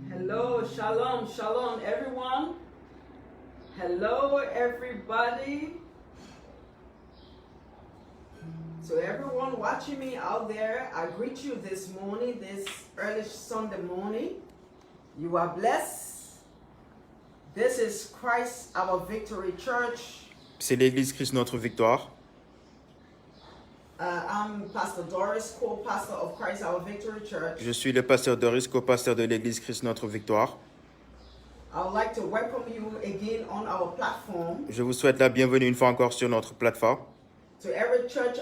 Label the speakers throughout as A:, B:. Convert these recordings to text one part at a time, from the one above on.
A: Hello, shalom, shalom, everyone. Hello, everybody. So everyone watching me out there, I greet you this morning, this early Sunday morning. You are blessed. This is Christ Our Victory Church.
B: C'est l'Église Christ Notre Victoire.
A: I'm Pastor Doris, co-pastor of Christ Our Victory Church.
B: Je suis le pasteur Doris, co-pasteur de l'Église Christ Notre Victoire.
A: I would like to welcome you again on our platform.
B: Je vous souhaite la bienvenue une fois encore sur notre plateforme.
A: To every church,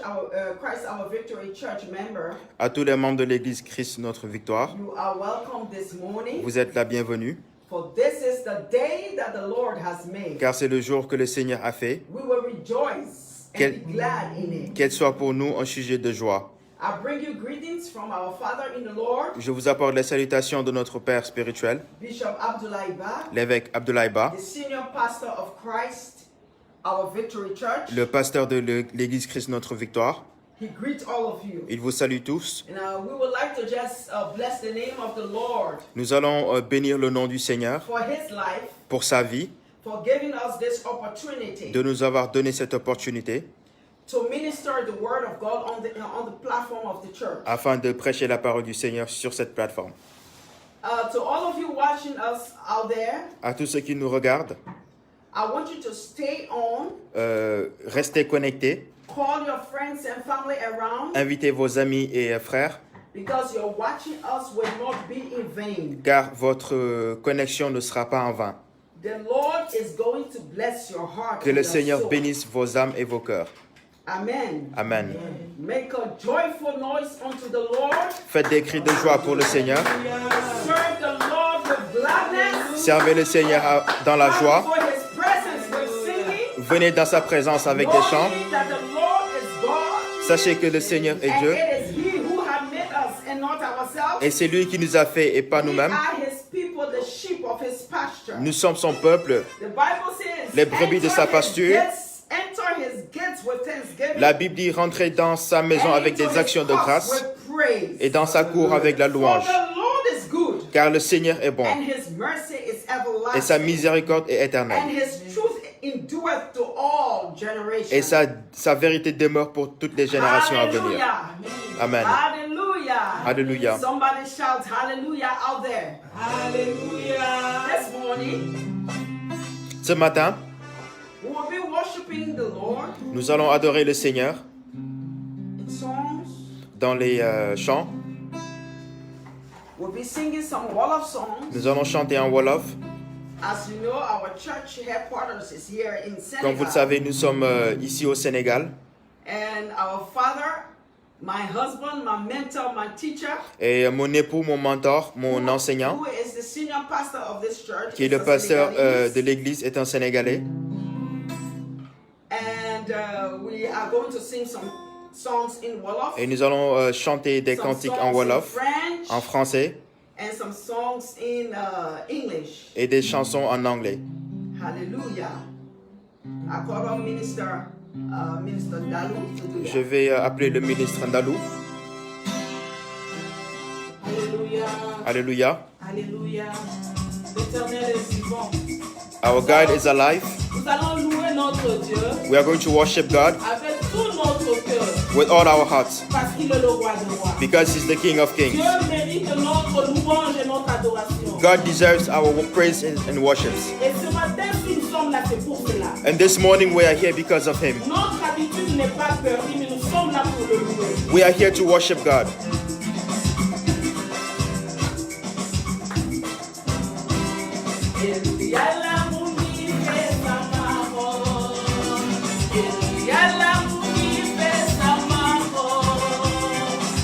A: Christ Our Victory Church member,
B: À tous les membres de l'Église Christ Notre Victoire,
A: you are welcome this morning.
B: vous êtes la bienvenue,
A: For this is the day that the Lord has made.
B: car c'est le jour que le Seigneur a fait,
A: We will rejoice and be glad in it.
B: qu'elle soit pour nous un sujet de joie.
A: I bring you greetings from our Father in the Lord,
B: Je vous apporte les salutations de notre Père spirituel,
A: Bishop Abdullah Iba,
B: l'évêque Abdoulaye Ba,
A: the senior pastor of Christ Our Victory Church.
B: le pasteur de l'Église Christ Notre Victoire.
A: He greets all of you.
B: Il vous salue tous.
A: And we would like to just bless the name of the Lord
B: Nous allons bénir le nom du Seigneur
A: for his life,
B: pour sa vie,
A: for giving us this opportunity
B: de nous avoir donné cette opportunité
A: to minister the word of God on the platform of the church.
B: afin de prêcher la parole du Seigneur sur cette plateforme.
A: To all of you watching us out there,
B: À tous ceux qui nous regardent,
A: I want you to stay on,
B: restez connectés,
A: call your friends and family around,
B: invitez vos amis et frères,
A: because your watching us will not be in vain.
B: car votre connexion ne sera pas en vain.
A: The Lord is going to bless your heart
B: Que
A: and
B: le
A: your
B: Seigneur
A: soul.
B: bénisse vos âmes et vos cœurs.
A: Amen.
B: Amen.
A: Make a joyful noise unto the Lord.
B: Faites des cris de joie pour le Seigneur.
A: Serve the Lord with gladness.
B: Servez le Seigneur dans la
A: Come
B: joie.
A: before his presence with singing.
B: Venez dans sa présence avec des chants.
A: Knowing that the Lord is God.
B: Sachez que le Seigneur est
A: And
B: Dieu
A: it is he who has made us and not ourselves.
B: et c'est lui qui nous a fait et pas
A: We
B: nous-mêmes.
A: are his people, the sheep of his pasture.
B: Nous sommes son peuple,
A: The Bible says,
B: les brebis de sa
A: enter his
B: pasture.
A: gates- Enter his gates with thanksgiving.
B: La Bible dit rentrer dans sa maison
A: and
B: avec
A: into
B: des
A: his
B: actions de
A: courts
B: grâce
A: with praise.
B: et dans sa cour avec la
A: For
B: louange.
A: the Lord is good,
B: Car le Seigneur est bon
A: and his mercy is everlasting,
B: et sa miséricorde est
A: and
B: éternelle.
A: his truth endureth to all generations.
B: Et sa vérité demeure pour toutes les générations à venir.
A: Hallelujah.
B: Amen.
A: Hallelujah.
B: Hallelujah.
A: Somebody shout hallelujah out there. Hallelujah. This morning,
B: Ce matin,
A: we will be worshiping the Lord
B: nous allons adorer le Seigneur
A: in songs.
B: dans les chants.
A: We'll be singing some Wolof songs.
B: Nous allons chanter en Wolof.
A: As you know, our church headquarters is here in Senegal.
B: Comme vous le savez, nous sommes ici au Sénégal.
A: And our father, my husband, my mentor, my teacher,
B: Et mon époux, mon mentor, mon enseignant,
A: who is the senior pastor of this church,
B: qui est
A: is
B: le
A: a
B: pasteur
A: Senegalese.
B: de l'église, est un Sénégalais.
A: And we are going to sing some songs in Wolof,
B: Et nous allons chanter des
A: some
B: cantiques
A: songs
B: en Wolof,
A: in French,
B: en français,
A: and some songs in English.
B: et des chansons en anglais.
A: Hallelujah. I call on Minister Dalu to do
B: Je
A: that.
B: vais appeler le ministre Ndalou.
A: Hallelujah.
B: Alléluia.
A: Alléluia. L'Éternel est vivant.
B: Our God is alive.
A: Nous allons louer notre Dieu
B: We are going to worship God
A: avec tout notre cœur
B: with all our hearts
A: parce qu'il est le roi des rois.
B: because He's the King of
A: Dieu
B: Kings.
A: mérite notre louange et notre adoration.
B: God deserves our praise and worships.
A: Et ce matin, si nous sommes là, c'est pour cela.
B: And this morning we are here because of Him.
A: Notre habitude n'est pas perdue, mais nous sommes là pour le louer.
B: We are here to worship God.
A: Il y a l'amour qui fait sa maman. Il y a l'amour qui fait sa maman.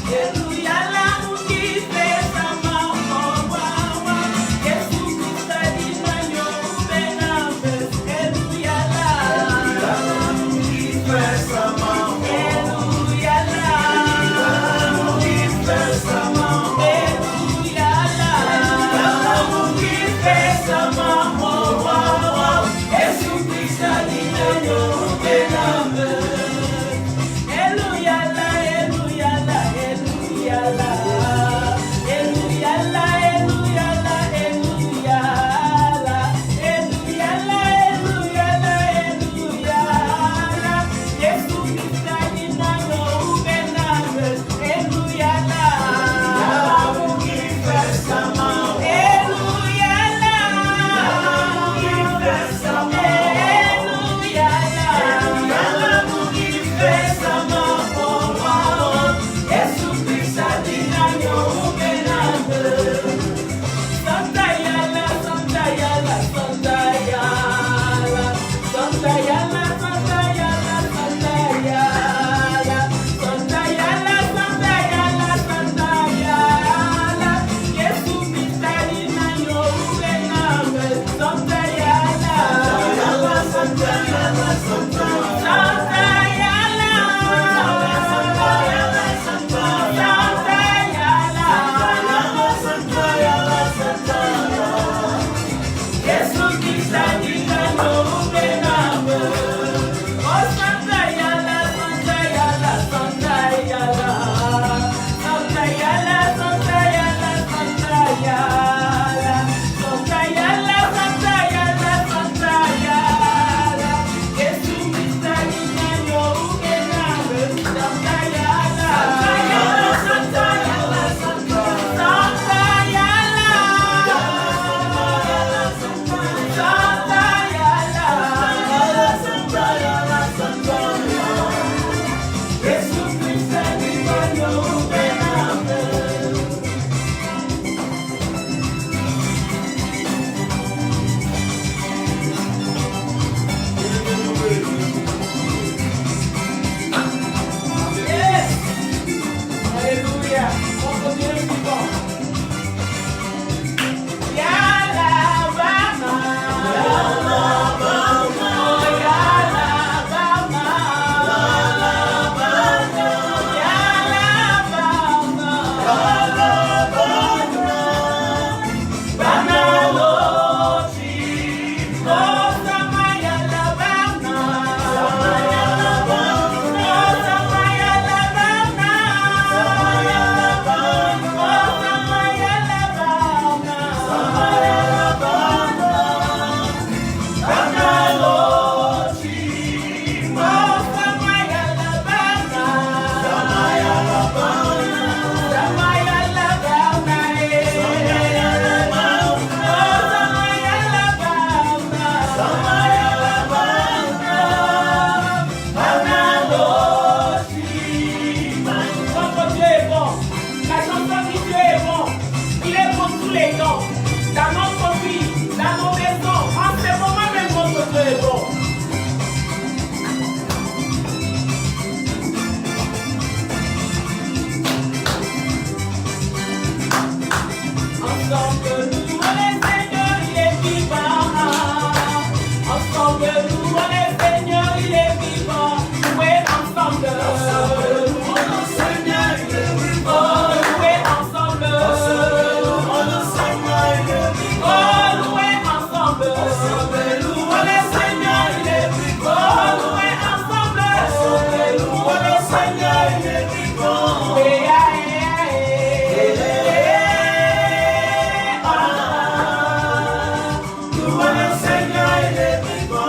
A: Il y a l'amour qui fait sa maman. Jésus Christ a dit l'agneau bénave. Il y a l'amour qui fait sa maman. Il y a l'amour qui Alléluia. Notre Dieu est vivant. Yalabama. Yalabama. Oh, Yalabama. Yalabama. Yalabama. Banalochi. Oh, Sama Yalabama. Sama Yalabama. Oh, Sama Yalabama. Sama Yalabama. Oh, Sama Yalabama. Sama Yalabama. Banalochi. Oh, Sama Yalabama. Sama Yalabama. Sama Yalabama. Sama Yalabama. Oh, Sama Yalabama. Sama Yalabama. Banalochi. Notre Dieu est bon. La chanson dit Dieu est bon. Il est bon tous les temps. Dans notre vie, dans nos maisons, en ce moment même, notre Dieu est bon. Ensemble, nous, on est Seigneur, il est vivant. Ensemble, nous, on est Seigneur, il est vivant. Louez ensemble. Nous, on est Seigneur, il est vivant. Louez ensemble. Nous, on est Seigneur, il est vivant. Oh, louez ensemble. Nous, on est Seigneur, il est vivant. Louez ensemble. Nous, on est Seigneur, il est vivant. Nous, on est Seigneur, il est vivant.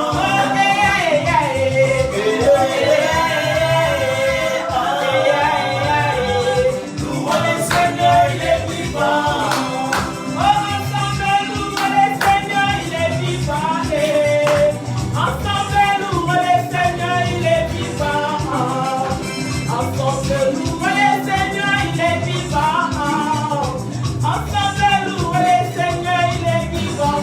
A: Nous, on est Seigneur, il est vivant. Ensemble, nous, on est Seigneur, il est vivant. Ensemble, nous, on est Seigneur, il est vivant. Ensemble, nous, on est Seigneur, il est vivant. Ensemble, nous, on est Seigneur, il est vivant.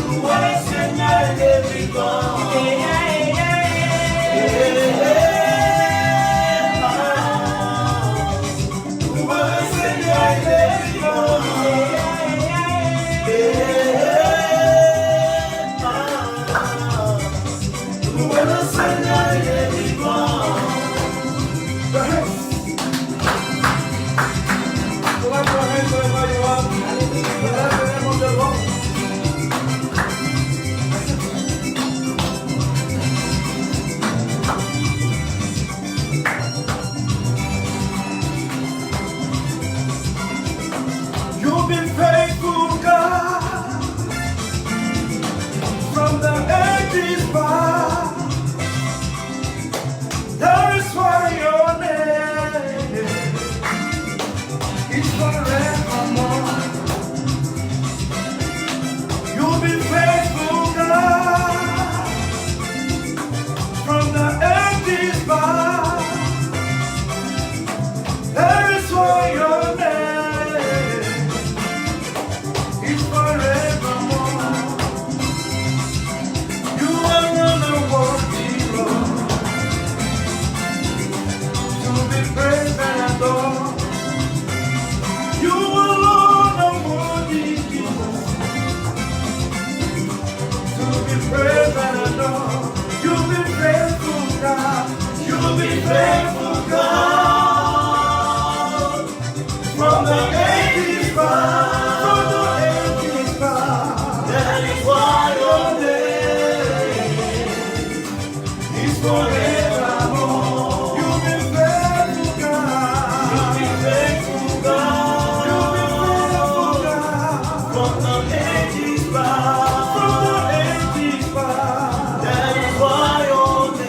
A: Nous, on est Seigneur, il est vivant. Nous, on est Seigneur, il est vivant. Nous, on est Seigneur, il est vivant. You've been faithful, God, from the ages past. That is why your name is forevermore. You've been faithful, God, from the ages past. That is why your name is forevermore. You are not the worthy, Lord, to be praised and adored. You alone are worthy, Jesus, to be praised and adored. You've been faithful, God. You've been faithful, God, from the ages past, from the ages past. That is why your name is forevermore. You've been faithful, God. You've been faithful, God. You've been faithful, God, from the ages past, from the ages past. That is why your name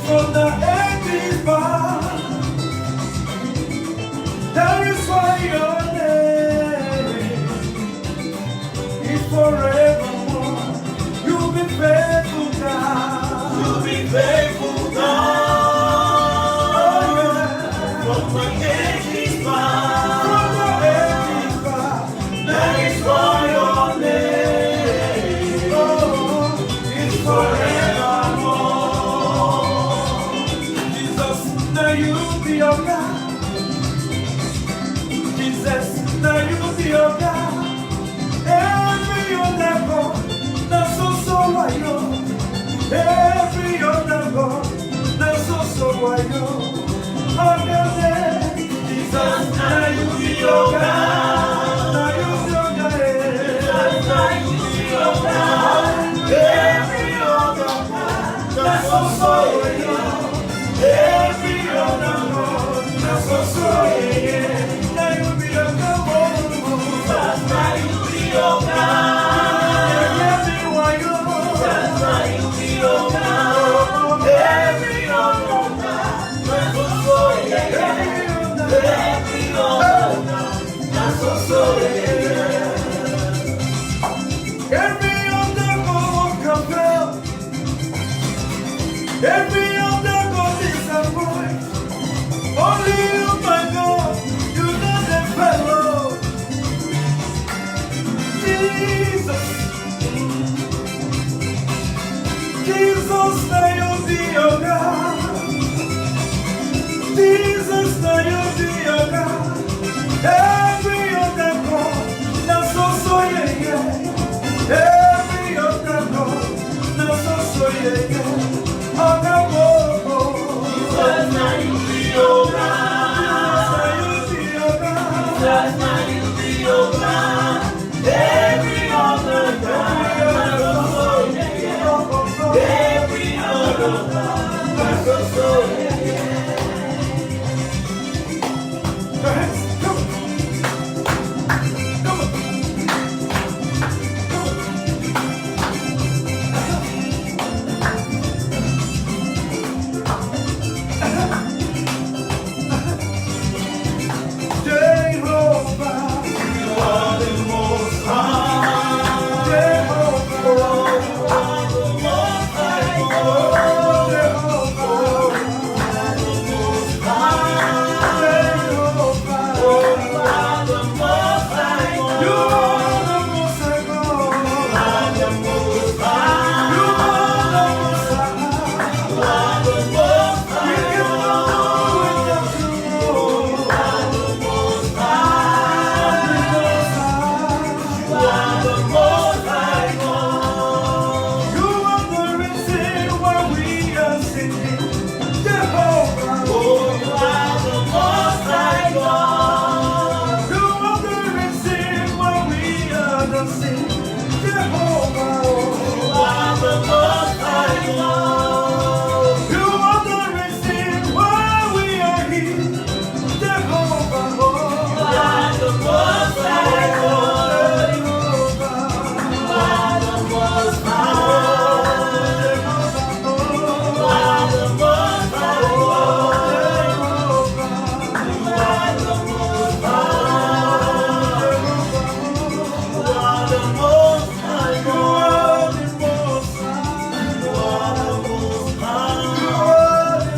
C: from the ages past. That is why your name is forevermore. You've been faithful, God.
A: You've been faithful, God. From the ages past.
C: From the ages past.
A: That is why your name
C: is forevermore. Jesus, now you be your God. Jesus, now you be your God. Every other God, that's so I know. Every other God, that's so I know. Jesus, now you be your God. Now you be your God.
A: now you be your God. Every other God,
C: That's so I know. Every other God, that's so I know. Now you be your God.
A: now you be your God.
C: Everyone you
A: Now you be your God. Every other God, that's so yeah. Every other God, that's so yeah.
C: Every other God can fail. Every other God disappoints. Only you, my God, you know the fellow. Jesus, Jesus, now you be your God. Jesus, now you be your God. Every other God, that's so yeah, yeah. Every other God, that's so yeah, yeah. Other God,
A: Jesus, now you be your God.
C: now you be your God.
A: Jesus, now you be your God. Every other God, that's so yeah. Every other God, that's so yeah.
C: Hands, come on. Come on. Jehovah,
A: You are the most high.
C: Jehovah,
A: You are the most high God.
C: Jehovah,
A: The most high.
C: Jehovah.
A: You are the most high God.
C: You are the most high God.
A: The most high.
C: You are the most high.
A: You are the most
C: We
A: high
C: cannot
A: God.
C: do without you.
A: The most high.
C: The most high.
A: You are the most high God.
C: You are the reason why we are singing. Jehovah.
A: Oh, you are the most high God.
C: You are the reason why we are dancing. Jehovah.
A: You are the most high God.
C: You are the reason why we are here. Jehovah.
A: You are the most high God.
C: Jehovah.
A: You are the most high. You are the most high God. You are the most high. You are the most high God. You are the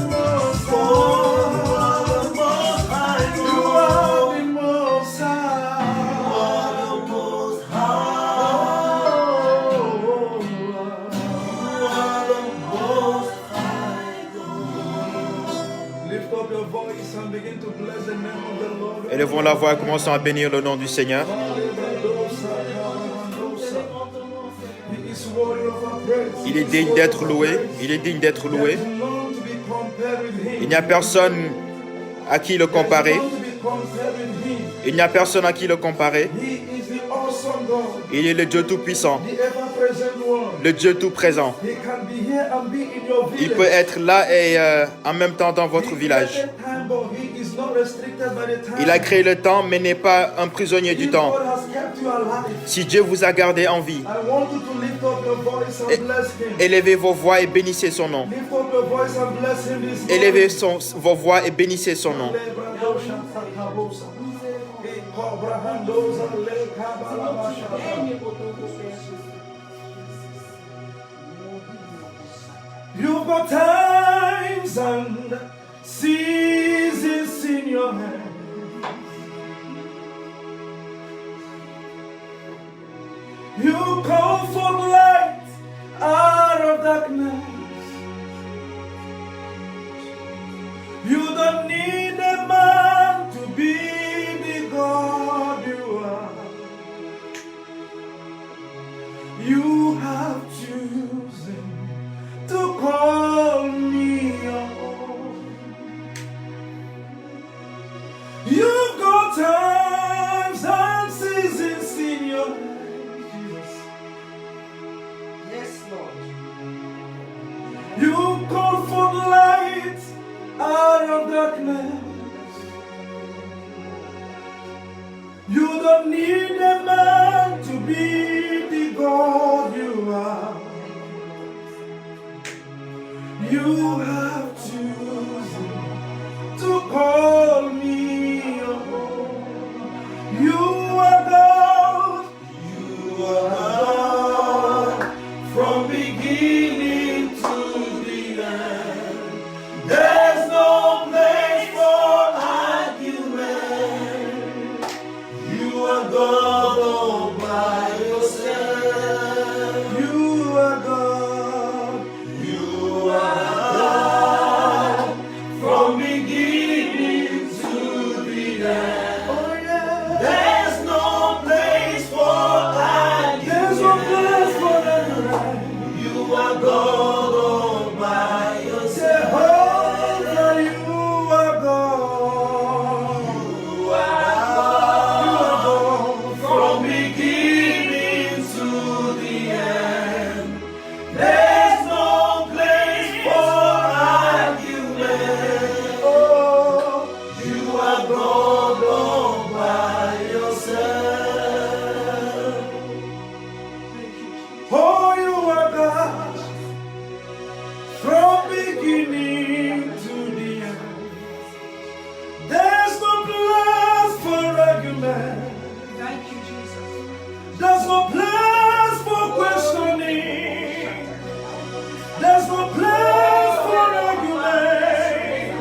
A: most high. You are the most high God. You are the most high God.
C: Lift up your voice and begin to bless the name of the Lord.
B: Élevons la voix et commençons à bénir le nom du Seigneur.
C: He is worthy of our praise.
B: Il est digne d'être loué. Il est digne d'être loué.
C: There's none to be compared with him.
B: Il n'y a personne à qui le comparer.
C: None to be compared with him.
B: Il n'y a personne à qui le comparer.
C: He is the awesome God,
B: Il est le Dieu tout-puissant,
C: the ever-present one.
B: le Dieu tout-présent.
C: He can be here and be in your village.
B: Il peut être là et en même temps dans votre village.
C: He created time, but he is not restricted by the time.
B: Il a créé le temps mais n'est pas un prisonnier du
C: If
B: temps.
C: God has kept you alive,
B: Si Dieu vous a gardé en vie,
C: I want you to lift up your voice and bless him.
B: élevez vos voix et bénissez son nom.
C: Lift up your voice and bless him this morning.
B: Élevez vos voix et bénissez son nom.
C: You've got times and seasons in your hand. You call for light out of darkness. You don't need a man to be the God you are. You have chosen to call me your own. You've got times and seasons in your hand, Jesus.
A: Yes, Lord.
C: You call for light out of darkness. You don't need a man to be the God you are. You have chosen to call me your own. You are God. You are God from beginning to the end. There's no place for argument. You are God all by yourself. You are God. You are God from beginning to the end. Oh yeah. There's no place for argument. There's no place for argument. You are God all by yourself. Jehovah, you are God. You are God from beginning to the end. There's no place for argument. Oh, you are God all by yourself. Oh, you are God from beginning to the end. There's no place for argument.
A: Thank you, Jesus.
C: There's no place for questioning. There's no place for argument.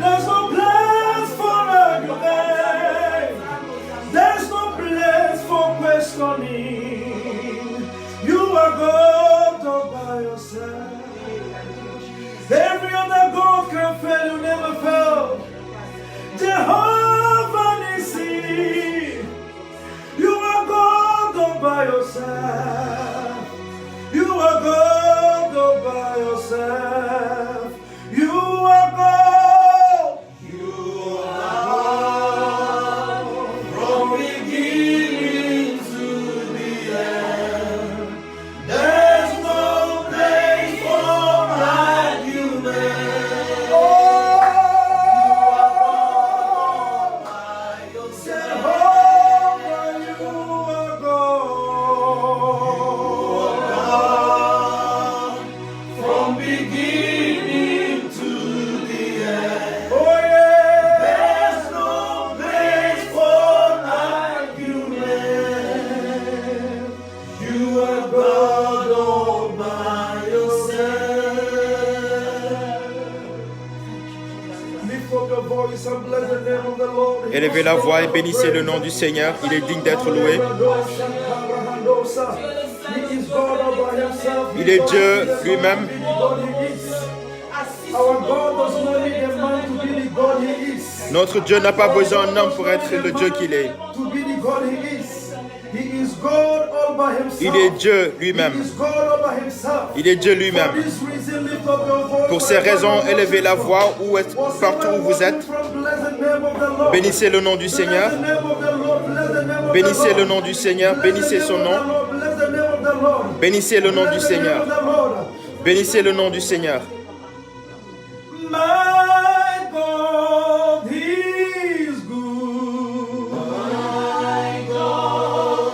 C: There's no place for argument. There's no place for questioning. You are God all by yourself. Every other God can fail, you never fail. Jehovah Nissi, you are God all by yourself. You are God all by yourself. You are God. You are God from beginning to the end. There's no place for argument. Oh, you are God by yourself. Jehovah, you are God from beginning to the end. Oh yeah. There's no place for argument. You are God all by yourself. Lift up your voice and bless the name of the Lord.
B: Élevez la voix et bénissez le nom du Seigneur. Il est digne d'être loué. Il est Dieu lui-même.
C: Our God does not need a man to be the God he is.
B: Notre Dieu n'a pas besoin d'un homme pour être le Dieu qu'il est.
C: To be the God he is. He is God all by himself.
B: Il est Dieu
C: He
B: lui-même.
C: is God all by himself.
B: Il est Dieu
C: For
B: lui-même.
C: this reason, lift up your voice.
B: Pour ces raisons, élevez la voix partout où vous êtes. Bénissez le nom du Seigneur. Bénissez le nom du Seigneur. Bénissez son nom. Bénissez le nom du Seigneur. Bénissez le nom du Seigneur.
C: My God, He is good. My God.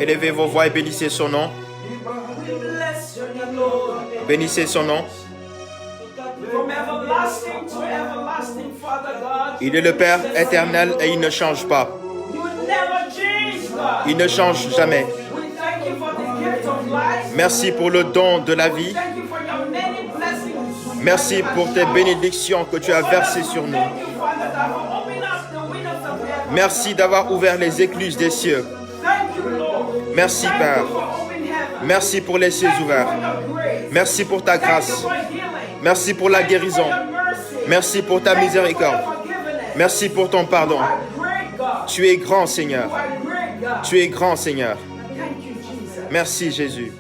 B: Élevez vos voix et bénissez son nom.
A: We bless your name, Lord.
B: Bénissez son nom.
A: From everlasting to everlasting, Father God.
B: Il est le Père éternel et il ne change pas.
A: You never change, God.
B: Il ne change jamais.
A: We thank you for the gift of life.
B: Merci pour le don de la vie.
A: Thank you for your many blessings.
B: Merci pour tes bénédictions que tu as versées sur nous.
A: Thank you, Father God, for opening up the windows of heaven.
B: Merci d'avoir ouvert les écluses des cieux.
A: Thank you, Lord.
B: Merci,
A: Thank
B: Père.
A: you for open heaven.
B: Merci pour les cieux
A: Thank you
B: ouverts.
A: for your grace.
B: Merci pour ta
A: Thank you
B: grâce.
A: for healing.
B: Merci pour la
A: Thank you for
B: guérison.
A: your mercy.
B: Merci pour ta
A: Thank you for
B: miséricorde.
A: your forgiveness.
B: Merci pour ton pardon.
A: You are great, God.
B: Tu es grand, Seigneur.
A: You are great, God.
B: Tu es grand, Seigneur.
A: Thank you, Jesus.
B: Merci, Jésus.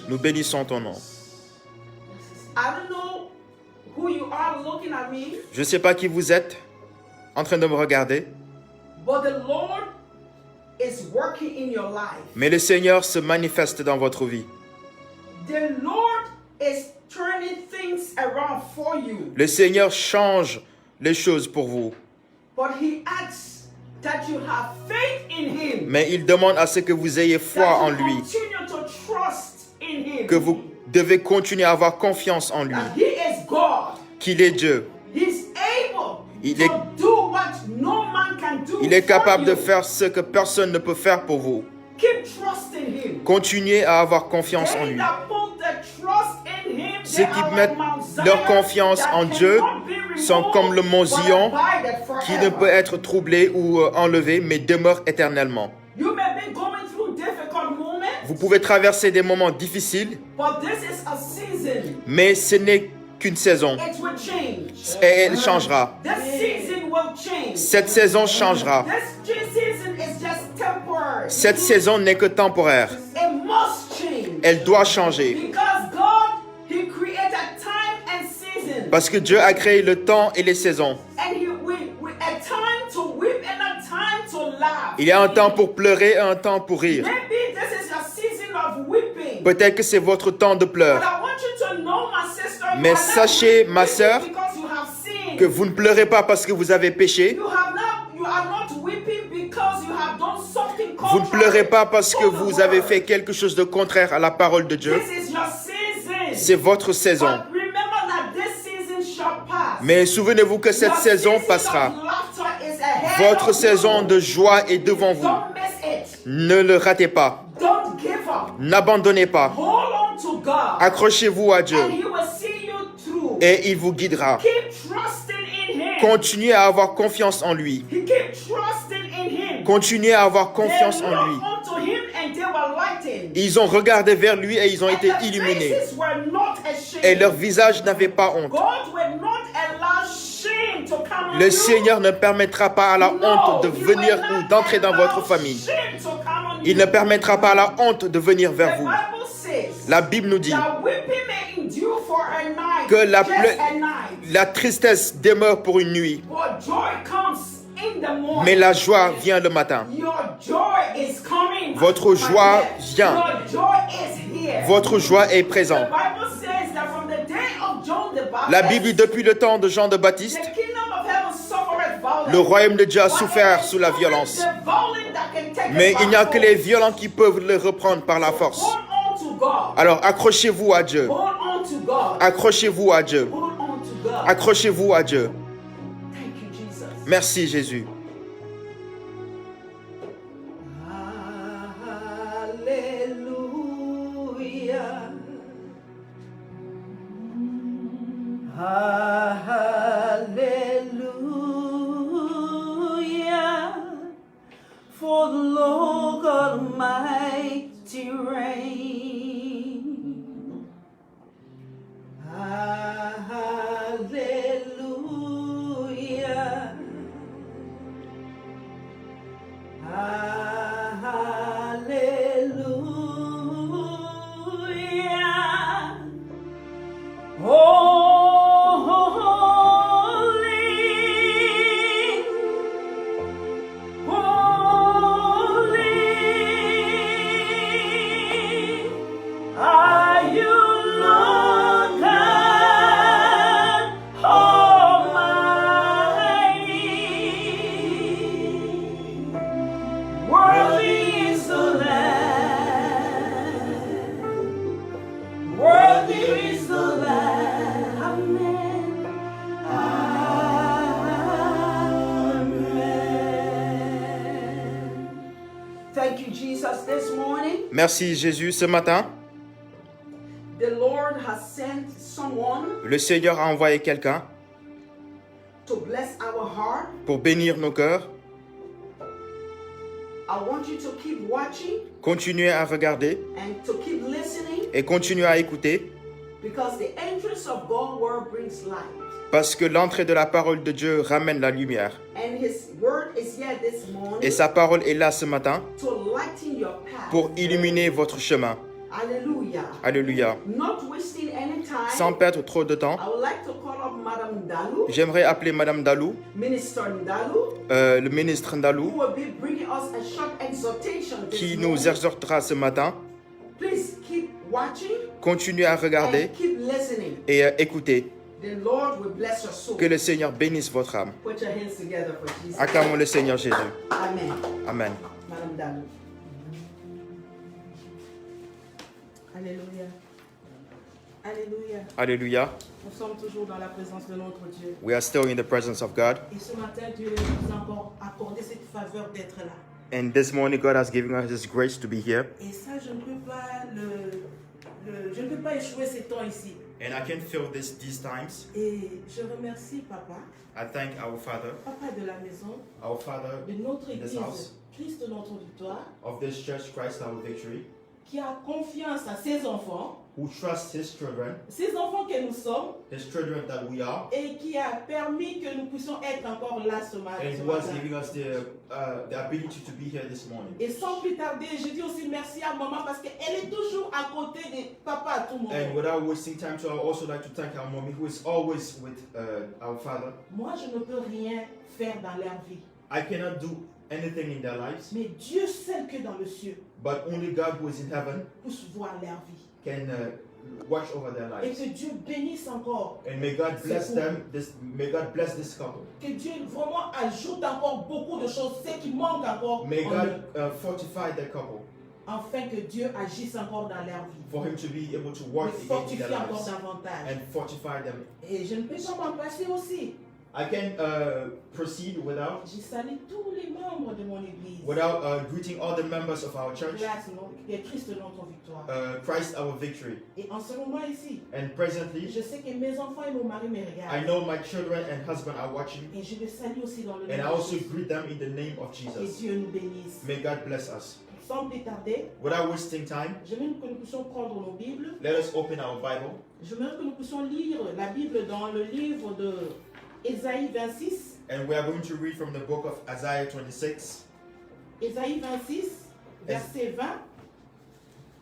B: Nous bénissons ton nom.
A: I don't know who you are looking at me,
B: Je ne sais pas qui vous êtes en train de me regarder,
A: but the Lord is working in your life.
B: mais le Seigneur se manifeste dans votre vie.
A: The Lord is turning things around for you,
B: Le Seigneur change les choses pour vous,
A: but He asks that you have faith in Him,
B: mais il demande à ce que vous ayez foi
A: that
B: en
A: you
B: lui,
A: continue to trust in Him,
B: que vous devez continuer à avoir confiance en lui,
A: that He is God.
B: qu'il est Dieu.
A: He's able
B: Il
A: to
B: est-
A: do what no man can do.
B: Il est
A: for
B: capable de
A: you.
B: faire ce que personne ne peut faire pour vous.
A: Keep trusting Him.
B: Continuez à avoir confiance en
A: They
B: lui.
A: that put their trust in Him,
B: Ceux
A: they
B: qui
A: are
B: mettent
A: like Mount
B: leur
A: Zion
B: confiance
A: that
B: en Dieu
A: cannot be
B: sont
A: removed,
B: comme le mont
A: but
B: Zion
A: abideth
B: qui ne
A: forever.
B: peut être troublé ou enlevé, mais demeure éternellement.
A: You may be going through difficult moments,
B: Vous pouvez traverser des moments difficiles,
A: but this is a season.
B: mais ce n'est qu'une saison
A: It will change.
B: et elle changera.
A: This season will change.
B: Cette saison changera.
A: This season is just temporary.
B: Cette saison n'est que temporaire.
A: It must change.
B: Elle doit changer
A: Because God, He created time and season.
B: parce que Dieu a créé le temps et les saisons.
A: And a time to weep and a time to laugh.
B: Il y a un temps pour pleurer et un temps pour rire.
A: Maybe this is a season of weeping.
B: Peut-être que c'est votre temps de
A: But
B: pleurs.
A: I want you to know, my sister, you
B: Mais
A: are not
B: sachez, ma
A: weeping
B: sœur,
A: because you have sinned.
B: que vous ne pleurez pas parce que vous avez péché.
A: You are not weeping because you have done something
B: Vous ne
A: contrary
B: pleurez pas parce que
A: to the
B: vous avez
A: word.
B: fait quelque chose de contraire à la parole de Dieu.
A: This is your season.
B: C'est votre saison.
A: But remember that this season shall pass.
B: Mais souvenez-vous que cette
A: Your
B: saison
A: season
B: passera.
A: of laughter is ahead
B: Votre
A: of
B: saison
A: you.
B: de joie est devant vous.
A: Don't miss it.
B: Ne le ratez pas.
A: Don't give up.
B: N'abandonnez pas.
A: Hold on to God.
B: Accrochez-vous à Dieu
A: And He will see you through.
B: et il vous guidera.
A: Keep trusting in Him.
B: Continuez à avoir confiance en lui.
A: Keep trusting in Him.
B: Continuez à avoir confiance
A: They
B: en lui.
A: looked unto Him and they were lightened.
B: Ils ont regardé vers lui et ils ont
A: And
B: été
A: their
B: illuminés.
A: faces were not ashamed.
B: Et leur visage n'avait pas honte.
A: God will not allow shame to come on
B: Le
A: you.
B: Seigneur ne permettra pas à la
A: No,
B: honte de
A: He will
B: venir
A: not
B: ou d'entrer dans
A: allow
B: votre famille.
A: shame to come on
B: Il
A: you.
B: ne permettra pas à la honte de venir vers
A: The
B: vous.
A: Bible says
B: La Bible nous dit
A: that weeping may endure for a night,
B: que la,
A: just
B: ple-
A: a night,
B: la tristesse demeure pour une nuit,
A: but joy comes in the morning.
B: mais la joie vient le matin.
A: Your joy is coming.
B: Votre
A: my
B: joie
A: dear.
B: vient.
A: Your joy is here.
B: Votre joie est
A: The
B: présente.
A: Bible says that from the day of John the Baptist,
B: La Bible dit depuis le temps de Jean de
A: the
B: Baptiste,
A: kingdom of heaven suffered violence.
B: le royaume de Dieu a
A: But
B: souffert
A: it is
B: sous la
A: only
B: violence.
A: the violent that can take it
B: Mais
A: by
B: il n'y a que
A: force.
B: les violents qui peuvent le reprendre par la force.
A: Hold on to God.
B: Alors accrochez-vous à Dieu.
A: Hold on to God.
B: Accrochez-vous à Dieu.
A: Hold on to God.
B: Accrochez-vous à Dieu.
A: Thank you, Jesus.
B: Merci Jésus.
A: Hallelujah. Hallelujah. For the Lord God Almighty reign. Hallelujah. Jesus, this morning,
B: Merci Jésus, ce matin,
A: the Lord has sent someone
B: le Seigneur a envoyé quelqu'un
A: to bless our heart.
B: pour bénir nos cœurs.
A: I want you to keep watching
B: Continuez à regarder
A: and to keep listening
B: et continuez à écouter
A: because the entrance of God's word brings light.
B: parce que l'entrée de la parole de Dieu ramène la lumière.
A: And His word is here this morning
B: Et sa parole est là ce matin
A: to lighten your path.
B: pour illuminer votre chemin.
A: Hallelujah.
B: Alléluia.
A: Not wasting any time.
B: Sans perdre trop de temps,
A: I would like to call up Madam Ndalu,
B: j'aimerais appeler Madame Dalou,
A: Minister Ndalu,
B: le ministre
A: who
B: Ndalou,
A: will be bringing us a short exhortation this
B: qui
A: morning.
B: nous exhortera ce matin.
A: Please keep watching
B: Continuez à regarder
A: and keep listening.
B: et écouter.
A: The Lord will bless your soul.
B: Que le Seigneur bénisse votre âme.
A: Put your hands together for Jesus.
B: Acclamons le Seigneur Jésus.
A: Amen.
B: Amen.
A: Madame Ndalu. Alléluia. Alléluia.
B: Alléluia.
A: Nous sommes toujours dans la présence de notre Dieu.
B: We are still in the presence of God.
A: Et ce matin, Dieu nous a encore accordé cette faveur d'être là.
B: And this morning God has given us His grace to be here.
A: Et ça, je ne peux pas je ne peux pas échouer ces temps ici.
B: And I can feel these times.
A: Et je remercie Papa,
B: I thank our Father,
A: Papa de la maison,
B: our Father
A: de notre
B: in this
A: Église,
B: house,
A: Christ notre victoire,
B: of this church, Christ our victory,
A: qui a confiance à ses enfants
B: who trusts His children,
A: ces enfants que nous sommes,
B: His children that we are,
A: et qui a permis que nous puissions être encore là ce matin.
B: and who has given us the ability to be here this morning.
A: Et sans plus tarder, je dis aussi merci à maman parce qu'elle est toujours à côté de papa à tout moment.
B: And without wasting time, so I would also like to thank our mommy, who is always with our father.
A: Moi, je ne peux rien faire dans leur vie.
B: I cannot do anything in their lives,
A: Mais Dieu seul que dans le ciel
B: but only God who is in heaven
A: puisse voir leur vie.
B: can watch over their
A: Et
B: lives.
A: que Dieu bénisse encore.
B: And may God bless them. May God bless this couple.
A: Que Dieu vraiment ajoute encore beaucoup de choses, ce qui manque encore.
B: May
A: en
B: God
A: eux.
B: fortify the couple,
A: Afin que Dieu agisse encore dans leur vie.
B: for Him to be able to
A: Les
B: work again in
A: fortifier
B: their
A: encore
B: lives
A: davantage.
B: and fortify them.
A: Et je ne peux pas m'en passer aussi.
B: I can proceed without
A: Je salue tous les membres de mon église.
B: greeting all the members of our church,
A: Grâce de Christ notre victoire.
B: Christ our victory.
A: Et en ce moment ici,
B: And presently,
A: je sais que mes enfants et mon mari me regardent.
B: I know my children and husband are watching,
A: Et je les salue aussi dans le
B: and I
A: nom de
B: also
A: Jésus.
B: greet them in the name of
A: Et
B: Jesus.
A: Dieu nous bénisse.
B: May God bless us.
A: Sans plus tarder,
B: Without wasting time,
A: j'aimerais que nous puissions prendre nos Bibles.
B: let us open our Bible.
A: J'aimerais que nous puissions lire la Bible dans le livre de Ésaïe 26.
B: And we are going to read from the book of Isaiah 26.
A: Ésaïe 26, verset 20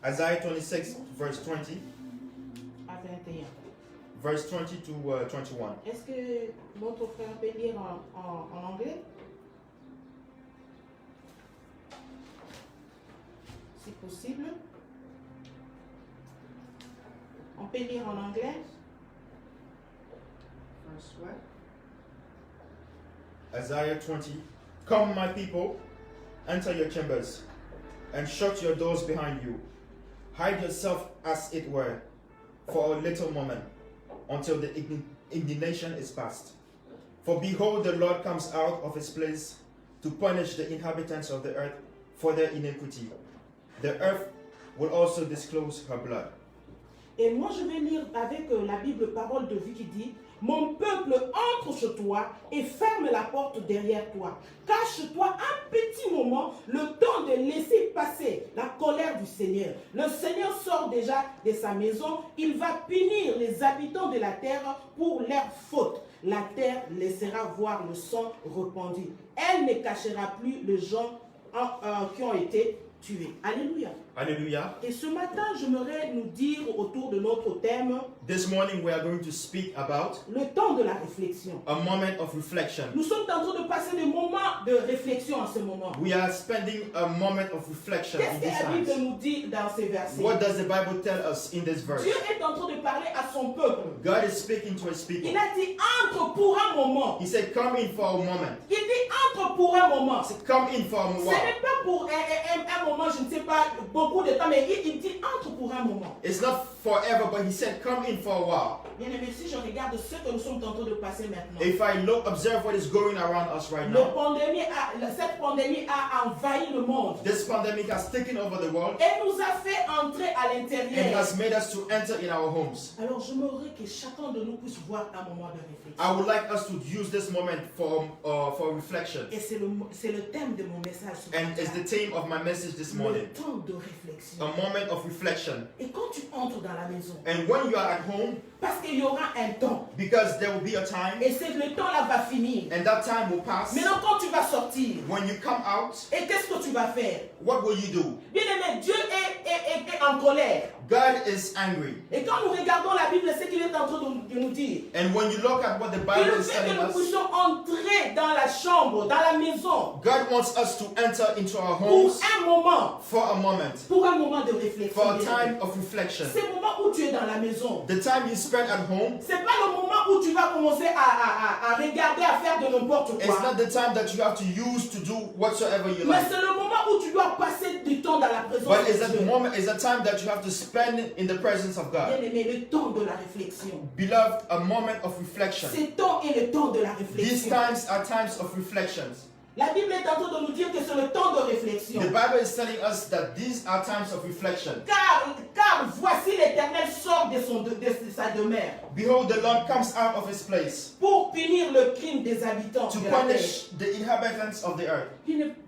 B: Isaiah 26, verse 20.
A: à 21.
B: Verse 20 to 21.
A: Est-ce que notre frère peut lire en anglais? Si possible. On peut lire en anglais? Verse what?
B: Isaiah 20. Come, my people, enter your chambers, and shut your doors behind you. Hide yourself, as it were, for a little moment, until the indignation is past. For behold, the Lord comes out of his place to punish the inhabitants of the earth for their iniquity. The earth will also disclose her blood.
A: Et moi je vais lire avec la Bible parole de vie qui dit: mon peuple entre chez toi et ferme la porte derrière toi. Cache-toi un petit moment, le temps de laisser passer la colère du Seigneur. Le Seigneur sort déjà de sa maison. Il va punir les habitants de la terre pour leurs fautes. La terre laissera voir le sang répandu. Elle ne cachera plus les gens qui ont été tués. Alléluia.
B: Hallelujah.
A: Et ce matin, j'aimerais nous dire autour de notre thème
B: This morning we are going to speak about
A: le temps de la réflexion.
B: a moment of reflection.
A: Nous sommes en train de passer des moments de réflexion en ce moment.
B: We are spending a moment of reflection in
A: Qu'est-ce que
B: these
A: la Bible
B: times.
A: nous dit dans ces versets?
B: What does the Bible tell us in this verse?
A: Dieu est en train de parler à son peuple.
B: God is speaking to his
A: Il
B: people.
A: a dit entre pour un moment.
B: He said, come in for a moment.
A: Il dit entre pour un moment.
B: He said, come in for a
A: Ce
B: while.
A: n'est pas pour un moment, je ne sais pas, beaucoup de temps, mais il dit entre pour un moment.
B: It's not forever, but he said, come in for a while.
A: Bien aimé, si je regarde ce que nous sommes en train de passer maintenant,
B: If I look, observe what is going around us right now,
A: cette pandémie a envahi le monde
B: this pandemic has taken over the world
A: et nous a fait entrer à
B: and
A: l'intérieur.
B: has made us to enter in our homes.
A: Alors j'aimerais que chacun de nous puisse voir un moment de réflexion.
B: I would like us to use this moment for reflection.
A: Et c'est le thème de mon message ce
B: And
A: matin.
B: it's the theme of my message this morning.
A: Le temps de réflexion.
B: A moment of reflection.
A: Et quand tu entres dans la maison,
B: And when you are at home,
A: parce qu'il y aura un temps,
B: because there will be a time,
A: et le temps-là va finir.
B: and that time will pass.
A: Maintenant, quand tu vas sortir,
B: When you come out,
A: et qu'est-ce que tu vas faire?
B: what will you do?
A: Bien aimé, Dieu est en colère.
B: God is angry.
A: Et quand nous regardons la Bible, c'est qu'il est en train de nous dire.
B: And when you look at what the
A: Il
B: Bible is
A: fait
B: telling
A: que nous
B: us,
A: puissions entrer dans la chambre, dans la maison,
B: God wants us to enter into our
A: pour
B: homes
A: un moment
B: for a moment,
A: de réflexion.
B: for a time of reflection.
A: C'est le moment où tu es dans la maison.
B: The time you spend at home,
A: C'est pas le moment où tu vas commencer à regarder, à faire de n'importe
B: it's
A: quoi.
B: not the time that you have to use to do whatsoever you
A: Mais
B: like.
A: c'est le moment où tu dois passer du temps dans la présence
B: But
A: de
B: it's a
A: Dieu.
B: moment, it's a time that you have to spend in the presence of God.
A: Bien aimé, le temps de la réflexion.
B: Beloved, a moment of reflection.
A: Ce temps est le temps de la
B: These
A: réflexion.
B: times are times of reflections.
A: La Bible est en train de nous dire que c'est le temps de réflexion.
B: The Bible is telling us that these are times of reflection.
A: Car voici l'Éternel sort de sa demeure
B: Behold, the Lord comes out of his place
A: pour punir le crime des habitants
B: to
A: de la terre.
B: punish the inhabitants of the earth.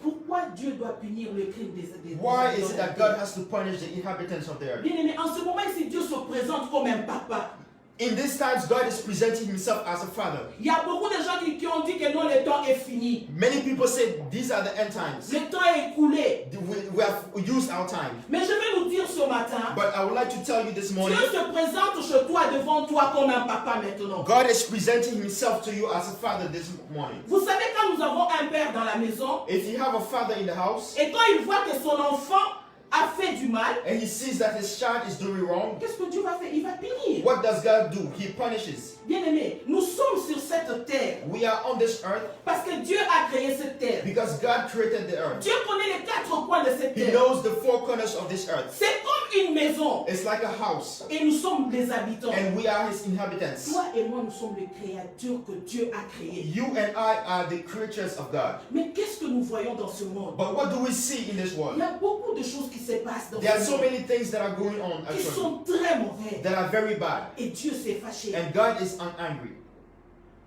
A: Pourquoi Dieu doit punir le crime des
B: Why is
A: habitants
B: it
A: de la
B: that
A: terre?
B: God has to punish the inhabitants of the earth?
A: Bien aimé, en ce moment ici, Dieu se présente comme un papa.
B: In these times, God is presenting himself as a father.
A: Il y a beaucoup de gens qui ont dit que non, le temps est fini.
B: Many people say these are the end times.
A: Le temps est écoulé.
B: We have used our time.
A: Mais je vais nous dire ce matin,
B: But I would like to tell you this morning,
A: Dieu se présente chez toi, devant toi, comme un papa maintenant.
B: God is presenting himself to you as a father this morning.
A: Vous savez, quand nous avons un père dans la maison,
B: If you have a father in the house
A: et quand il voit que son enfant a fait du mal,
B: and he sees that his child is doing wrong,
A: qu'est-ce que Dieu va faire? Il va punir.
B: what does God do? He punishes.
A: Bien-aimés, nous sommes sur cette terre
B: We are on this earth
A: parce que Dieu a créé cette terre.
B: because God created the earth.
A: Dieu connaît les quatre coins de cette
B: He
A: terre.
B: knows the four corners of this earth.
A: C'est comme une maison
B: It's like a house,
A: et nous sommes des habitants.
B: and we are his inhabitants.
A: Toi et moi, nous sommes les créatures que Dieu a créées.
B: You and I are the creatures of God.
A: Mais qu'est-ce que nous voyons dans ce monde?
B: But what do we see in this
A: Il
B: world?
A: y a beaucoup de choses qui se passent dans
B: There are
A: ce
B: so
A: monde
B: many things that are going on
A: qui
B: actually
A: sont très mauvais.
B: that are very bad,
A: Et Dieu s'est fâché.
B: and God is angry.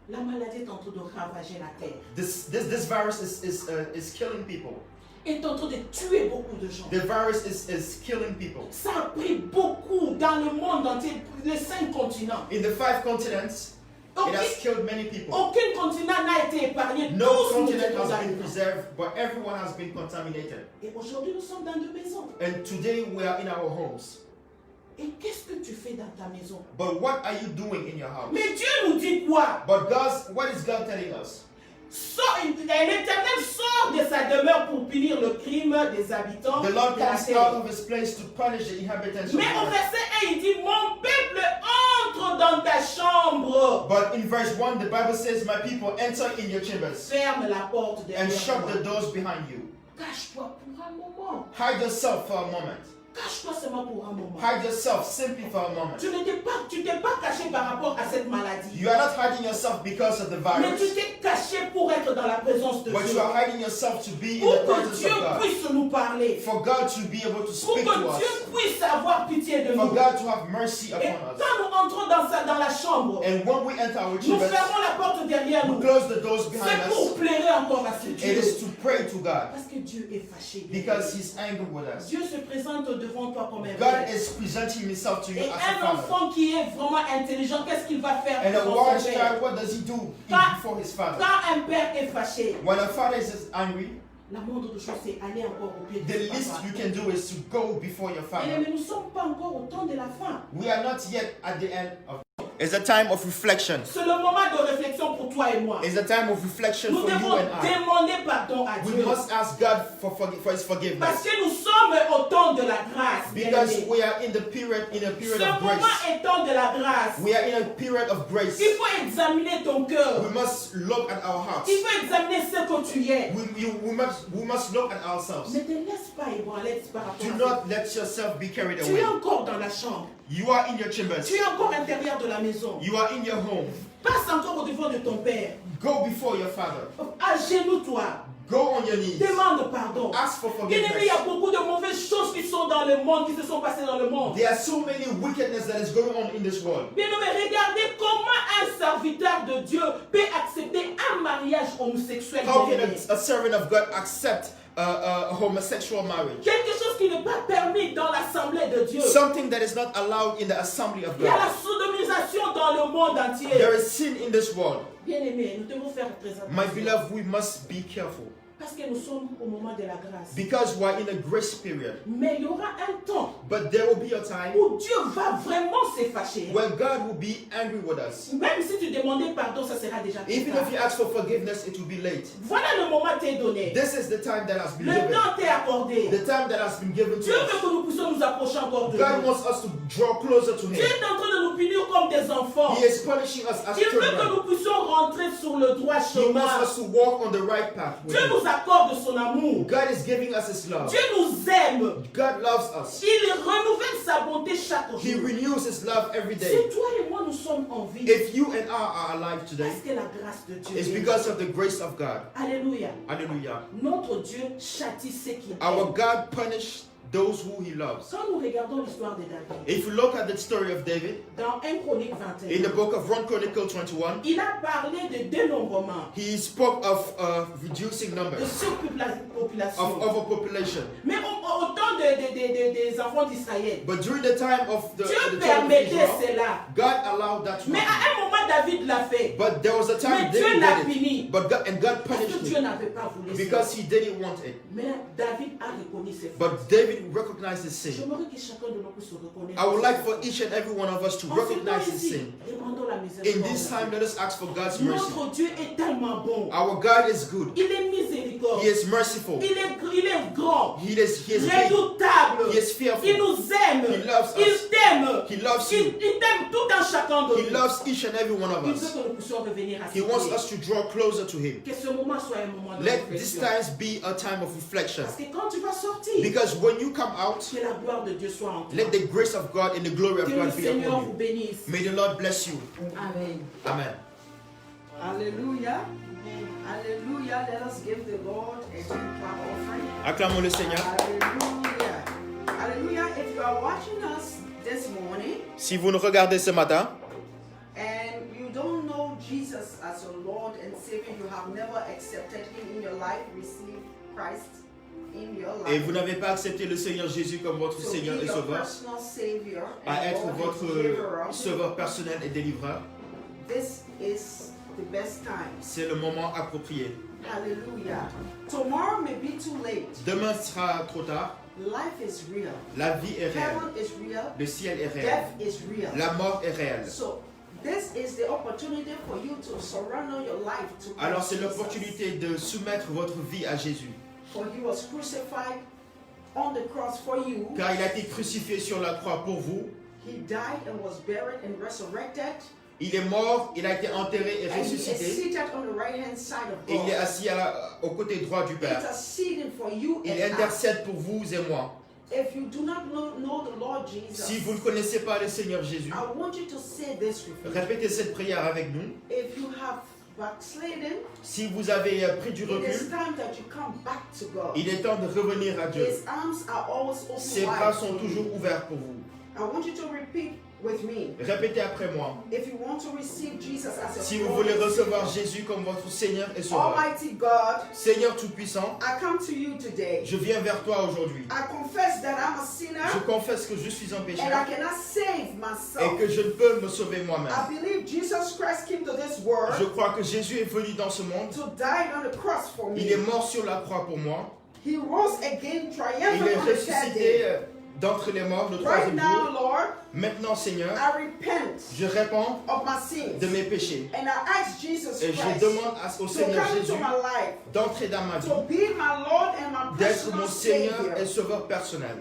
A: La maladie est en train de ravager la terre.
B: This virus is killing people.
A: Est en train de tuer beaucoup de gens.
B: The virus is killing people.
A: Ça a pris beaucoup dans le monde entier, les 5 continents.
B: In the 5 continents, it has killed many people.
A: Aucun continent n'a été épargné.
B: No
A: Tous nous
B: continent
A: étions
B: has been
A: dans
B: preserved, but everyone has been contaminated.
A: Et aujourd'hui, nous sommes dans 2 maisons.
B: And today we are in our homes.
A: Et qu'est-ce que tu fais dans ta maison?
B: But what are you doing in your house?
A: Mais Dieu nous dit quoi?
B: But what is God telling us?
A: L'Éternel sort de sa demeure pour punir le crime des habitants
B: The Lord
A: de la
B: comes
A: terre.
B: out of his place to punish the inhabitants of
A: Mais
B: the
A: au
B: earth.
A: verset 1, il dit, mon peuple entre dans ta chambre.
B: But in verse 1, the Bible says, my people enter in your chambers
A: Ferme la porte
B: and
A: derrière
B: shut
A: toi.
B: the doors behind you.
A: Cache-toi pour un moment.
B: Hide yourself for a moment.
A: Cache-toi seulement pour un moment.
B: Hide yourself simply for a moment.
A: Tu t'es pas caché par rapport à cette maladie.
B: You are not hiding yourself because of the
A: Mais tu
B: virus,
A: t'es caché pour être dans la présence de
B: but
A: Dieu.
B: you are hiding yourself to be in
A: Pour
B: the
A: que
B: presence
A: Dieu
B: of God.
A: puisse nous parler.
B: For God to be able to
A: Pour
B: speak to
A: que Dieu
B: us.
A: puisse avoir pitié de
B: For
A: nous.
B: God to have mercy
A: Et
B: upon us.
A: quand nous entrons dans la chambre,
B: And when we enter our
A: nous
B: chambers,
A: fermons la porte derrière
B: we
A: nous.
B: close the doors behind
A: C'est
B: us.
A: pour plairer encore à ce
B: It
A: Dieu.
B: is to pray to God
A: Parce que Dieu est fâché.
B: because He's angry with us.
A: Dieu se présente devant toi comme un
B: God
A: père.
B: is presenting Himself to you
A: Et
B: as a
A: un
B: father.
A: enfant qui est vraiment intelligent, qu'est-ce qu'il va faire
B: And a
A: devant
B: wise
A: son père?
B: child, what does he do
A: Quand-
B: before his father?
A: Quand un père est fâché,
B: When a father is angry,
A: la moindre des choses, c'est aller encore au pied de
B: the
A: son
B: least
A: papa.
B: you can do is to go before your
A: Et
B: father.
A: mais nous ne sommes pas encore au temps de la fin.
B: We are not yet at the end of. It's a time of reflection.
A: C'est le moment de réflexion pour toi et moi.
B: It's a time of reflection
A: Nous
B: for you
A: devons
B: and I.
A: demander pardon à
B: We
A: Dieu.
B: must ask God for His
A: Parce
B: forgiveness.
A: que nous sommes au temps de la grâce.
B: Because
A: bien-aimés.
B: we are in a period
A: Ce
B: of
A: moment
B: grace.
A: est temps de la grâce.
B: We are in a period of grace.
A: Il faut examiner ton cœur.
B: We must look at our hearts.
A: Il faut examiner ce que tu es.
B: We must look at ourselves.
A: Ne te laisse pas ébranler par rapport
B: Do
A: à
B: not let yourself be carried
A: ça. Tu es
B: away.
A: encore dans la chambre.
B: You are in your chambers.
A: Tu es encore à l'intérieur de la maison.
B: You are in your home.
A: Passe encore au devant de ton père.
B: Go before your Father.
A: Agenouille-toi.
B: Go on your knees.
A: Demande pardon.
B: Ask for
A: Bien-aimé, il y a
B: forgiveness.
A: beaucoup de mauvaises choses qui sont dans le monde, qui se sont passées dans le monde.
B: There are so many wickedness that is going on in this world.
A: Bien-aimé, regardez comment un serviteur de Dieu peut accepter un mariage homosexuel.
B: How can
A: bien-aimé.
B: a servant of God accept a homosexual marriage?
A: Quelque chose qui n'est pas permis dans l'assemblée de Dieu.
B: Something that is not allowed in the assembly of
A: Il y a la
B: God.
A: sodomisation dans le monde entier.
B: There is sin in this world.
A: Bien-aimé, nous devons faire très
B: My
A: attention.
B: beloved, we must be careful.
A: Parce que nous sommes au moment de la grâce.
B: Because we are in a grace period.
A: Mais il y aura un temps
B: But there will be a time
A: où Dieu va vraiment se fâcher.
B: where God will be angry with us.
A: Même si tu demandais pardon, ça sera déjà trop
B: Even
A: tard.
B: if you ask for forgiveness, it will be late.
A: Voilà le moment t'est donné.
B: This is the time that has been
A: Le
B: given.
A: temps t'est accordé.
B: The time that has been given
A: Dieu
B: to
A: veut
B: us.
A: que nous puissions nous approcher encore de
B: God
A: lui.
B: wants us to draw closer to
A: Dieu
B: Him.
A: est en train de nous punir comme des enfants.
B: He is punishing us as
A: Il veut que
B: children.
A: nous puissions rentrer sur le droit
B: He wants
A: chemin.
B: us to walk on the right path with
A: Dieu
B: Him.
A: nous accorde son amour.
B: God is giving us His love.
A: Dieu nous aime.
B: God loves us.
A: Il renouvelle sa bonté chaque
B: He
A: jour.
B: renews His love every
A: Si
B: day.
A: toi et moi nous sommes en vie,
B: If you and I are alive today,
A: parce que la grâce de Dieu
B: it's
A: est
B: because of the grace of God.
A: Alléluia.
B: Hallelujah.
A: Notre Dieu châtie ceux qui
B: Our
A: aiment.
B: God punished those who He loves.
A: Quand nous regardons l'histoire de David,
B: If you look at the story of David,
A: dans 1 Chronique
B: in the
A: 21,
B: book of 1 Chronicle 21,
A: il a parlé de dénombrement,
B: he spoke of reducing
A: de
B: numbers,
A: surpopulation.
B: of overpopulation.
A: Mais au temps des enfants d'Israël,
B: But during the time of the
A: Dieu
B: children of
A: permettait
B: Israel,
A: cela.
B: God allowed that to
A: Mais
B: happen.
A: à un moment, David l'a fait.
B: But there was a
A: Mais
B: time
A: Dieu
B: David
A: l'a
B: did it.
A: puni.
B: But God
A: Parce
B: punished
A: que Dieu
B: him
A: n'avait pas voulu ça.
B: because he didn't want it.
A: Mais David a reconnu ses fautes.
B: But David recognized his sin.
A: J'aimerais que chacun de nous puisse reconnaître.
B: I would like for each and every one of us to
A: En ce temps
B: recognize his
A: ici,
B: sin.
A: demandons la
B: In
A: miséricorde.
B: this time, let us ask for God's mercy.
A: Notre Dieu est tellement bon.
B: Our God is good.
A: Il est miséricorde.
B: He is merciful.
A: Il est grand.
B: He is big.
A: Redoutable.
B: He is fearful.
A: Il nous aime.
B: He loves us.
A: Il t'aime.
B: He loves
A: Il
B: you.
A: t'aime tout un chacun de
B: He
A: nous.
B: loves each and every one of
A: Il
B: us.
A: veut que nous puissions revenir à
B: He
A: ses
B: wants
A: pieds.
B: us to draw closer to Him.
A: Que ce moment soit un moment de
B: Let this
A: réflexion.
B: time be a time of reflection.
A: Parce que quand tu vas sortir,
B: Because when you come out,
A: que la gloire de Dieu soit en toi.
B: let the grace of God and the glory of
A: Que le
B: God be
A: Seigneur
B: upon
A: vous
B: you.
A: bénisse.
B: May the Lord bless you.
D: Amen.
B: Amen.
D: Hallelujah. Hallelujah. Let us give the Lord a big clap offering.
B: Acclamons le Seigneur.
D: Hallelujah. Hallelujah. If you are watching us this morning
B: Si vous nous regardez ce matin
D: and you don't know Jesus as your Lord and Savior, you have never accepted Him in your life, receive Christ in your life.
B: et vous n'avez pas accepté le Seigneur Jésus comme votre
D: So
B: Seigneur
D: be
B: et
D: your
B: Sauveur,
D: personal Savior
B: à
D: and
B: être
D: Lord and
B: votre
D: deliverer,
B: Sauveur personnel et délivreur,
D: this is the best time.
B: c'est le moment approprié.
D: Hallelujah. Tomorrow may be too late.
B: Demain sera trop tard.
D: Life is real.
B: La vie est réelle.
D: Heaven is real.
B: Le ciel est réel.
D: Death is real.
B: La mort est réelle.
D: So this is the opportunity for you to surrender your life to Christ
B: Alors c'est
D: Jesus.
B: l'opportunité de soumettre votre vie à Jésus.
D: For He was crucified on the cross for you.
B: Car il a été crucifié sur la croix pour vous.
D: He died and was buried and resurrected.
B: Il est mort, il a été enterré et
D: And He is
B: ressuscité.
D: seated on the right hand side of
B: Et il est
D: God.
B: assis au côté droit du Père.
D: Interceding for you
B: Il
D: and I.
B: intercède pour vous et moi.
D: If you do not know the Lord Jesus,
B: Si vous ne connaissez pas le Seigneur Jésus,
D: I want you to say this with me.
B: répétez cette prière avec nous.
D: If you have backslidden,
B: Si vous avez pris du
D: it is
B: recul,
D: time that you come back to God.
B: il est temps de revenir à Dieu.
D: His arms are always open
B: Ses
D: wide
B: bras
D: for
B: sont
D: you.
B: toujours ouverts pour vous.
D: I want you to repeat with me.
B: Répétez après moi.
D: If you want to receive Jesus as your
B: Si vous
D: Lord
B: voulez
D: and
B: recevoir
D: Savior,
B: Jésus comme votre Seigneur et Sauveur,
D: Almighty God,
B: Seigneur Tout-Puissant,
D: I come to you today.
B: je viens vers toi aujourd'hui.
D: I confess that I'm a
B: Je
D: sinner
B: confesse que je suis un
D: and I
B: pécheur
D: cannot save
B: et
D: myself.
B: que je ne peux me sauver moi-même.
D: I believe Jesus Christ came to this world
B: Je crois que Jésus est venu dans ce monde.
D: to die on the cross for
B: Il est
D: me.
B: mort sur la croix pour moi.
D: He rose again
B: Il
D: triumphant
B: est
D: on the third
B: ressuscité
D: day.
B: d'entre les morts le
D: Right
B: troisième
D: now,
B: jour.
D: Lord,
B: Maintenant, Seigneur,
D: I repent
B: je répands
D: of my sins.
B: de mes péchés.
D: And I ask Jesus
B: Et je
D: Christ
B: demande au
D: to
B: Seigneur
D: come
B: Jésus
D: into my life,
B: d'entrer dans ma vie,
D: to be my Lord and my
B: d'être
D: personal
B: mon Seigneur et
D: Savior.
B: Sauveur personnel.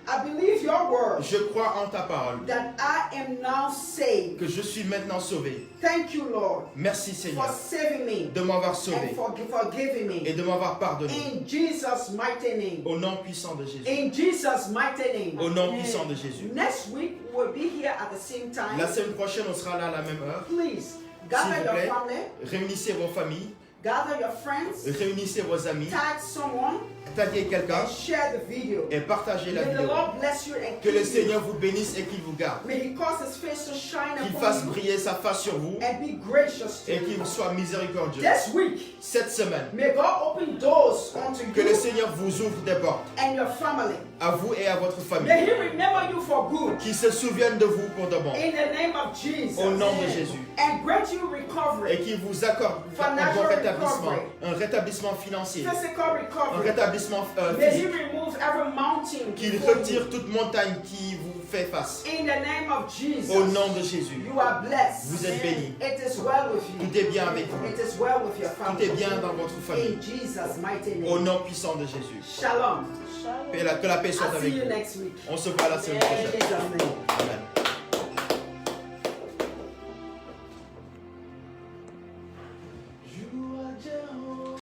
D: I believe your word
B: Je crois en ta parole,
D: that I am now saved.
B: que je suis maintenant sauvé.
D: Thank you, Lord,
B: Merci
D: for
B: Seigneur
D: saving me
B: de m'avoir
D: and
B: sauvé
D: for forgiving
B: et
D: me.
B: de m'avoir pardonné.
D: In Jesus' mighty name.
B: Au nom puissant de Jésus.
D: In Jesus' mighty name.
B: Au nom puissant de Jésus.
D: Next week we'll be here at the same time.
B: La semaine prochaine, on sera là à la même heure.
D: Please
B: S'il
D: gather
B: vous
D: your
B: plaît,
D: family,
B: réunissez vos familles,
D: gather your friends,
B: réunissez vos amis,
D: tag someone,
B: taguez quelqu'un
D: and share the video.
B: et partagez la
D: May the
B: vidéo.
D: Lord bless you and
B: Que le
D: keep you.
B: Seigneur vous bénisse et qu'il vous garde.
D: May He cause His face to shine
B: Qu'il
D: upon
B: fasse
D: you
B: briller sa face sur vous
D: and be gracious to
B: et qu'il
D: you.
B: soit miséricordieux.
D: This week,
B: Cette semaine,
D: may God open doors unto
B: que le
D: you
B: Seigneur vous ouvre des portes,
D: and your family.
B: à vous et à votre
D: May
B: famille.
D: He remember you for good.
B: Qu'il se souvienne de vous pour de bon.
D: In the name of Jesus.
B: Au nom de Jésus.
D: And grant you
B: Et
D: recovery,
B: qu'il vous accorde un bon rétablissement, un rétablissement financier,
D: physical
B: un
D: recovery.
B: rétablissement
D: May He
B: physique.
D: remove every mountain
B: Qu'il
D: before you.
B: retire toute montagne qui vous fait face.
D: In the name of Jesus.
B: Au nom de Jésus.
D: You are blessed.
B: Vous êtes bénis.
D: It is well with you.
B: Tout est bien avec vous.
D: It is well with your
B: Tout
D: family.
B: est bien dans votre famille.
D: In Jesus' mighty
B: Au
D: name.
B: nom puissant de Jésus.
D: Shalom.
B: Que la paix soit
D: I'll see
B: avec
D: you
B: vous.
D: next week.
B: On se voit la semaine
D: In
B: prochaine.
D: Jesus' name.